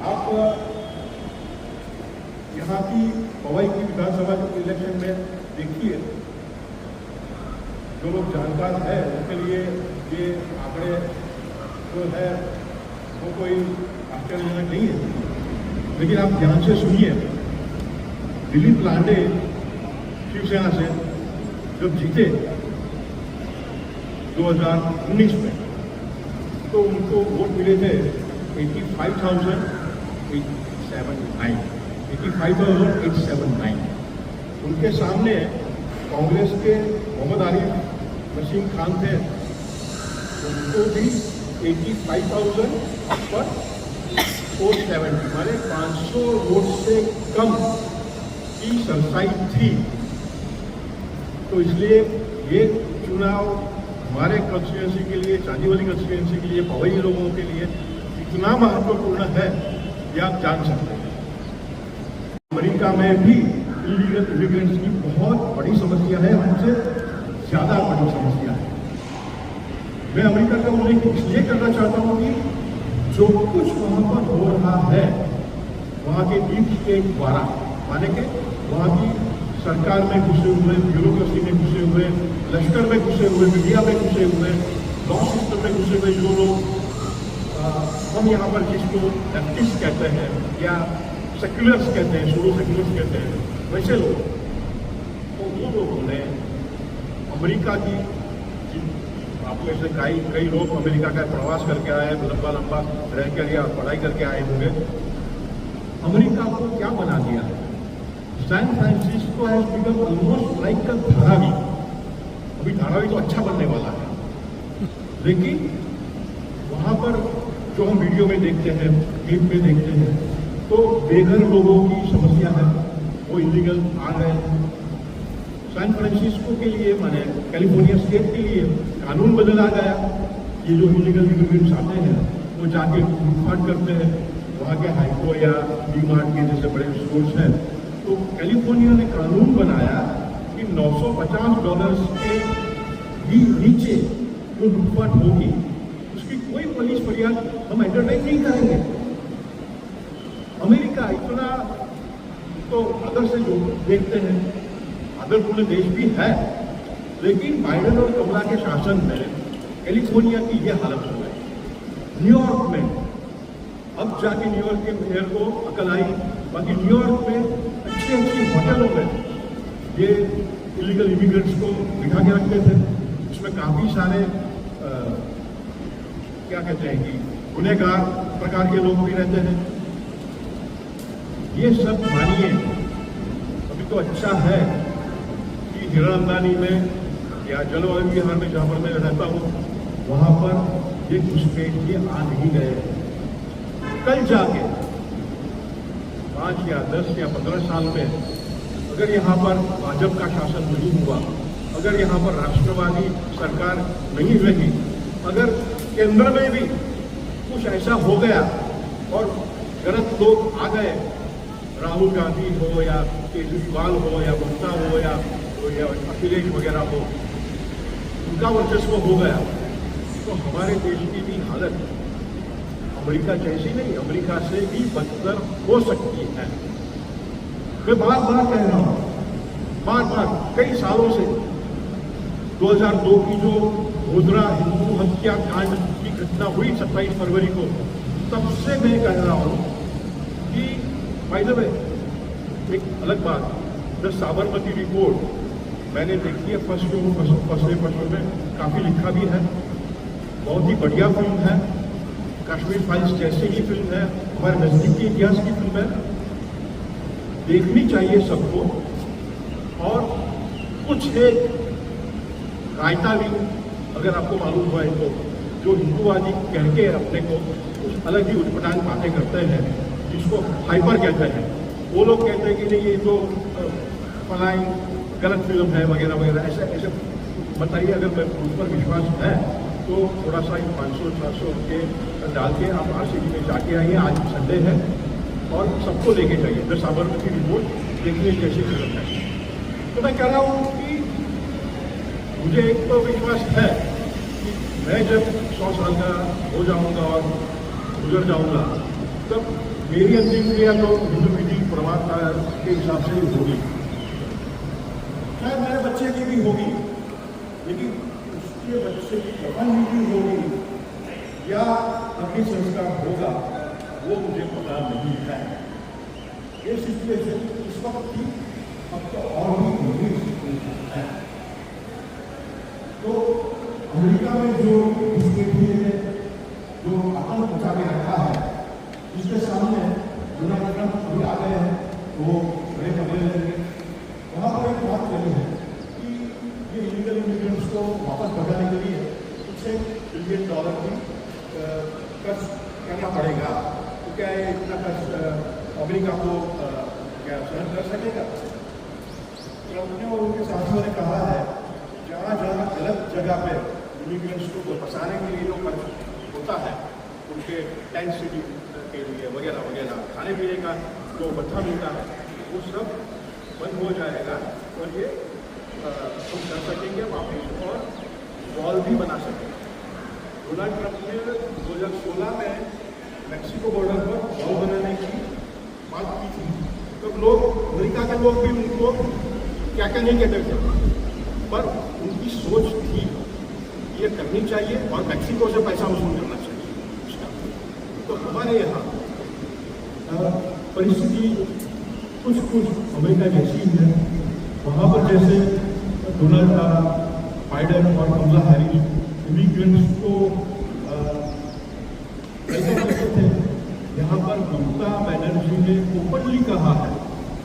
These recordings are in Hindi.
आप यहाँ की पवई की विधानसभा के इलेक्शन में देखिए, जो लोग जानकार है उनके लिए ये आंकड़े जो है वो कोई आश्चर्यजनक नहीं है। लेकिन आप ध्यान से सुनिए, दिलीप लांडे शिवसेना से जब जीते 2019 में, तो उनको वोट मिले थे 85,879। उनके सामने कांग्रेस के मोहम्मद आरिफ नसीम खान थे, उनको भी 85,470, माने 500 वोट से कम की सरसाई थी। तो इसलिए ये चुनाव हमारे कंस्टिट्यूएंसी के लिए, चांदीवली कंस्टिट्यूएंसी के लिए, पवई लोगों के लिए इतना महत्वपूर्ण है ये आप जान सकते हैं। अमेरिका में भी इलीगल इमिग्रेंट्स की बहुत बड़ी समस्या है, हमसे ज्यादा बड़ी समस्या है। मैं अमेरिका का उल्लेख इसलिए करना चाहता हूँ कि जो कुछ वहां पर हो रहा है, वहां के डीप स्टेट द्वारा, माने के वहां की सरकार में घुसे हुए, ब्यूरोक्रेसी में घुसे हुए, लश्कर में घुसे हुए, मीडिया में घुसे हुए, लॉ सिस्टम में घुसे हुए जो लोग, हम यहाँ पर जिसको लेफ्टिस्ट कहते हैं या सेक्युलर्स कहते हैं, सूडो सेक्युलर्स कहते हैं, वैसे लोग, तो वो लोगों ने अमेरिका की, आप में से कई लोग अमेरिका का प्रवास करके आए, लंबा रह कर या पढ़ाई करके आए होंगे। अमेरिका को क्या बना दिया है? San Francisco has become almost like a Dharavi. अभी धारावी तो अच्छा बनने वाला है, लेकिन वहां पर जो हम वीडियो में देखते हैं, क्लिप में देखते हैं, तो बेघर लोगों की समस्या है, वो इलीगल आ गए। सैन फ्रांसिस्को के लिए, माने कैलिफोर्निया स्टेट के लिए कानून बदला गया। ये जो इलीगल इमिग्रेंट्स आते हैं वो जाके लूटपाट करते हैं, वहाँ के हाइको या डी-मार्ट के जैसे बड़े स्टोर्स हैं। तो कैलिफोर्निया ने कानून बनाया कि $950 के भी नीचे जो लूटपाट होगी उसकी कोई पुलिस फरियाद हम एंटरटेन नहीं करेंगे। अमेरिका इतना तो आदर से जो देखते हैं, आदरपूर्ण देश भी है, लेकिन बाइडेन और कमला के शासन में कैलिफोर्निया की यह हालत हो गई। न्यूयॉर्क में अब जाके न्यूयॉर्क के मेयर को अकल आई, बाकी न्यूयॉर्क में अच्छी होटलों में ये इलीगल इमिग्रेंट्स को बिठा के रखते थे। उसमें काफी सारे क्या कहते हैं कि गुनहगार प्रकार के लोग भी रहते हैं। ये सब मानिए, अभी तो अच्छा है कि हिरण अंबानी में या जलवायु विहार में जहाँ पर मैं रहता हूँ वहाँ पर ये घुसपैठिए आ नहीं गए। कल जाके 5 या 10 या 15 साल में अगर यहाँ पर भाजपा का शासन नहीं हुआ, अगर यहाँ पर राष्ट्रवादी सरकार नहीं रही, अगर केंद्र में भी कुछ ऐसा हो गया और गलत लोग आ गए, राहुल गांधी हो या केजरीवाल हो या गुप्ता हो या अखिलेश वगैरह हो, उनका वर्चस्व हो गया, तो हमारे देश की भी हालत अमेरिका जैसी नहीं, अमेरिका से भी बदतर हो सकती है। मैं बार बार कह रहा हूं, बार कई सालों से 2002 की जो गोधरा हिंदू हत्याकांड की घटना हुई 27 फरवरी को, तब से मैं कह रहा हूं कि बाय द वे एक अलग बात, द साबरमती रिपोर्ट मैंने देखी है, फर्स्ट में काफी लिखा भी है, बहुत ही बढ़िया फिल्म है, कश्मीर फाइल्स जैसे ही फिल्म है, हमारे नजदीकी इतिहास की फिल्म है, देखनी चाहिए सबको। और कुछ एक रायता भी अगर आपको मालूम हुआ है तो, जो हिंदूवादी कह के अपने को कुछ अलग ही उठपटांग बातें करते हैं, जिसको हाइपर कहते हैं, वो लोग कहते हैं कि नहीं ये तो फलाई गलत फिल्म है वगैरह वगैरह, ऐसे बताइए। अगर मैं उस पर विश्वास है तो थोड़ा सा 500-400 के डाल के आप RCD में जाके आइए, आज संडे है, और सबको लेके जाइए। द साबरमती रिपोर्ट देखने जैसी फिल्म है। तो मैं कह रहा हूँ कि मुझे एक तो विश्वास है कि मैं जब 100 साल का हो जाऊंगा और गुजर जाऊंगा, तब मेरी अंतिम क्रिया तो हिंदू विधि प्रमाण के हिसाब से ही होगी, शायद मेरे बच्चे की भी होगी, लेकिन उसके बच्चे की कफन विधि होगी या अग्नि संस्कार होगा वो मुझे पता नहीं है। ये सिचुएशन इस वक्त थी, अब तो और भी गंभीर सिचुएशन है। तो अमेरिका में जो स्थिति है, जो आतंक मचा के रखा है, इसके सामने डोनाल्ड ट्रंप अभी आ गए हैं, तो बड़े खबरें लेंगे। वहाँ पर एक बात कही है कि ये इलीगल इमिग्रेंट्स को वापस भगाने के लिए कुछ $1 बिलियन की खर्च करना पड़ेगा। तो क्या ये इतना खर्च अमेरिका को क्या सहन कर सकेगा? ट्रंप ने और उनके साथियों ने कहा है जहाँ जहाँ गलत जगह पे इमिग्रेंट्स को फंसाने के लिए जो खर्च होता है, उनके टेंट सिटी के लिए वगैरह वगैरह, खाने पीने का जो भत्ता मिलता है, वो सब बंद हो जाएगा और ये हम कर सकेंगे वापस और वॉल भी बना सकेंगे। डोनाल्ड ट्रंप ने 2016 में मैक्सिको बॉर्डर पर वॉल बनाने की बात की थी, तो लोग, अमेरिका के लोग भी उनको क्या क्या नहीं कहते थे, पर उनकी सोच थी ये करनी चाहिए और मैक्सिको से पैसा वसूल करना चाहिए। तो हमारे यहाँ परिस्थिति कुछ अमेरिका जैसी है। वहाँ पर जैसे डोनाल्ड बाइडेन और कमला हैरिस इमिग्रेंट्स को ऐसे कहते थे, यहाँ पर ममता बनर्जी ने ओपनली कहा है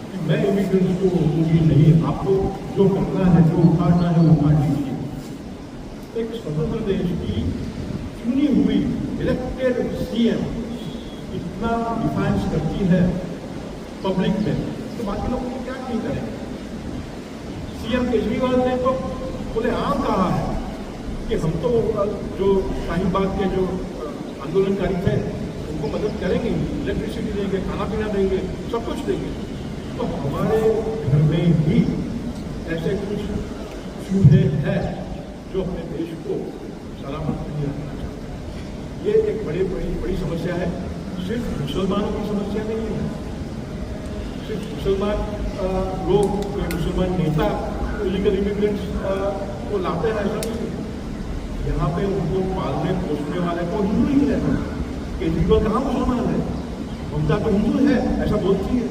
कि मैं इमिग्रेंट्स को रोकूंगी नहीं, आपको जो करना है, जो उखाड़ना है उखाड़ लीजिए। एक स्वतंत्र देश की चुनी हुई इलेक्टेड सीएम इतना डिफाइंस करती है पब्लिक में, तो बाकी लोग क्या नहीं करेंगे? सीएम केजरीवाल ने तो खुले आम कहा है कि हम तो जो शाहीन बाग के जो आंदोलनकारी थे उनको मदद करेंगे, इलेक्ट्रिसिटी देंगे, खाना पीना देंगे, सब कुछ देंगे। तो हमारे घर में ही ऐसे कुछ चूहे हैं जो अपने देश को सलामत नहीं रखना चाहते। ये एक बड़ी समस्या है। सिर्फ मुसलमानों की समस्या नहीं है, सिर्फ मुसलमान लोग, मुसलमान नेता इलीगल इमिग्रेंट्स को लाते हैं, ऐसा नहीं। यहाँ पे उनको पालने पोसने वाले को हिंदू ही है। केजरीवाल कहाँ मुसलमान है? ममता तो हिंदू है ऐसा बोलती है।